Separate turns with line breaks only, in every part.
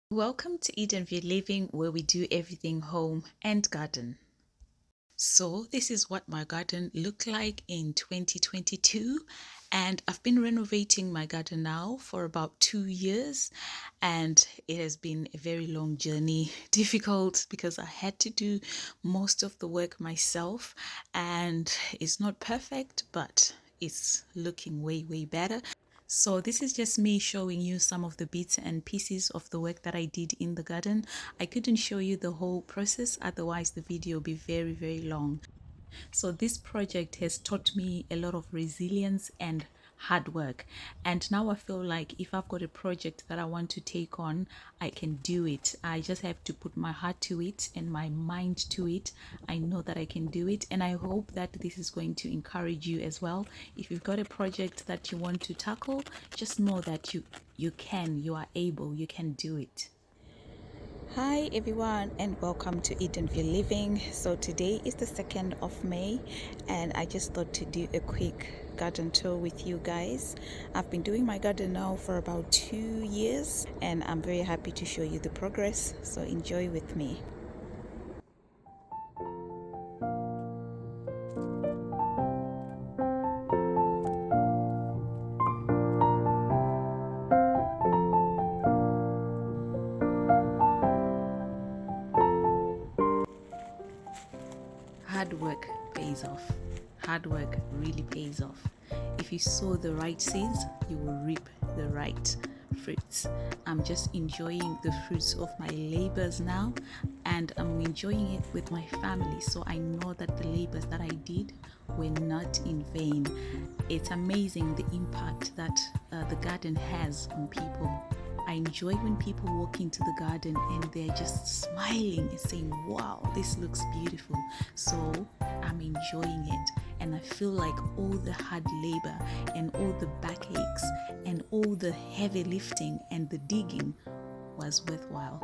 Welcome to Eden View Living, where we do everything home and garden. So, this is what my garden looked like in 2022, and I've been renovating my garden now for about 2 years, and it has been a very long journey. Difficult because I had to do most of the work myself, and it's not perfect, but it's looking way better. So this is just me showing you some of the bits and pieces of the work that I did in the garden. I couldn't show you the whole process, otherwise the video will be very long. So this project has taught me a lot of resilience and hard work. And now I feel like if I've got a project that I want to take on, I can do it. I just have to put my heart to it and my mind to it. I know that I can do it. And I hope that this is going to encourage you as well. If you've got a project that you want to tackle, just know that you are able, you can do it. Hi everyone, and welcome to Eden View Living. So today is the 2nd of May, and I just thought to do a quick garden tour with you guys. I've been doing my garden now for about 2 years, and I'm very happy to show you the progress, so enjoy with me. Hard work pays off. Hard work really pays off. If you sow the right seeds, you will reap the right fruits. I'm just enjoying the fruits of my labors now, and I'm enjoying it with my family. So I know that the labors that I did were not in vain. It's amazing the impact that the garden has on people. I enjoy when people walk into the garden and they're just smiling and saying, wow, this looks beautiful. So I'm enjoying it. And I feel like all the hard labor and all the backaches and all the heavy lifting and the digging was worthwhile.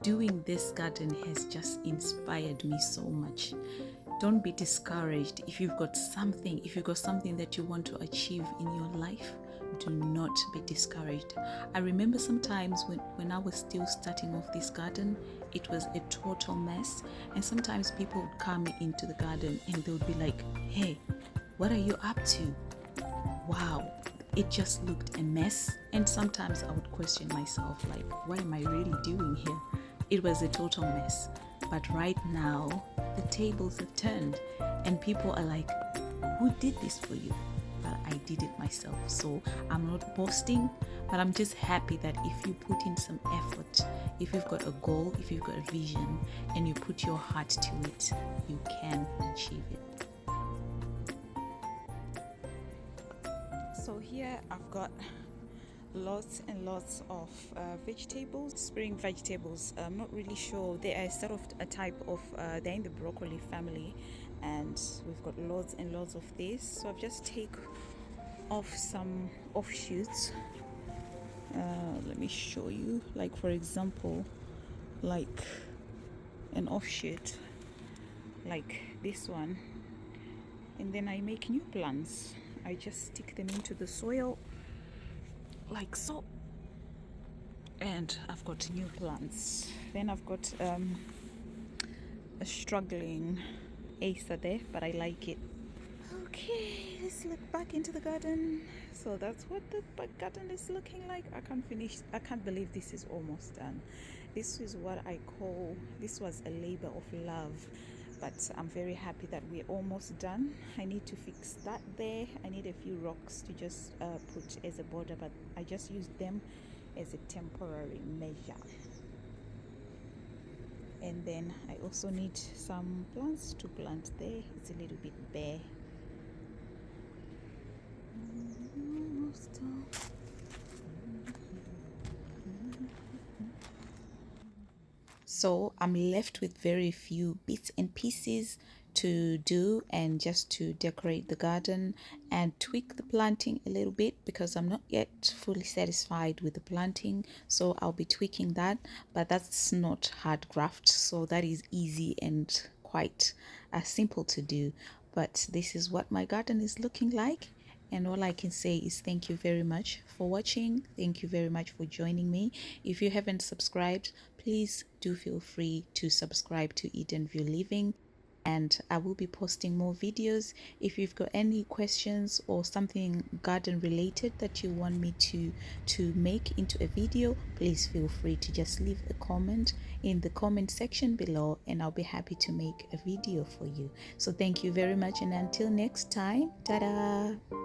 Doing this garden has just inspired me so much. Don't be discouraged if you've got something that you want to achieve in your life. Do not be discouraged. I remember sometimes when I was still starting off this garden, it was a total mess, and sometimes people would come into the garden and they would be like, hey, what are you up to? Wow, it just looked a mess. And sometimes I would question myself, like, what am I really doing here? It was a total mess. But right now, the tables have turned and people are like, who did this for you? But I did it myself. So I'm not boasting, but I'm just happy that if you put in some effort, if you've got a goal, if you've got a vision, and you put your heart to it, you can achieve it. So here I've got lots and lots of vegetables, spring vegetables. I'm not really sure. They are sort of a type of, they're in the broccoli family, and we've got lots and lots of this. So I've just take off some offshoots. Let me show you, like for example, like an offshoot like this one, and then I make new plants. I just stick them into the soil like so, and I've got new plants. Then I've got a struggling acer there, but I like it. Okay, let's look back into the garden. So that's what the garden is looking like. I can't believe this is almost done. This is what I call, this was a labor of love, but I'm very happy that we're almost done. I need to fix that there. I need a few rocks to just put as a border, but I just used them as a temporary measure. And then I also need some plants to plant there. It's a little bit bare. So I'm left with very few bits and pieces to do, and just to decorate the garden and tweak the planting a little bit, because I'm not yet fully satisfied with the planting. So I'll be tweaking that, but that's not hard graft, so that is easy and quite simple to do, but this is what my garden is looking like. And all I can say is thank you very much for watching. Thank you very much for joining me. If you haven't subscribed, please do feel free to subscribe to Eden View Living, and I will be posting more videos. If you've got any questions or something garden related that you want me to make into a video, please feel free to just leave a comment in the comment section below, and I'll be happy to make a video for you. So thank you very much, and until next time, ta-da.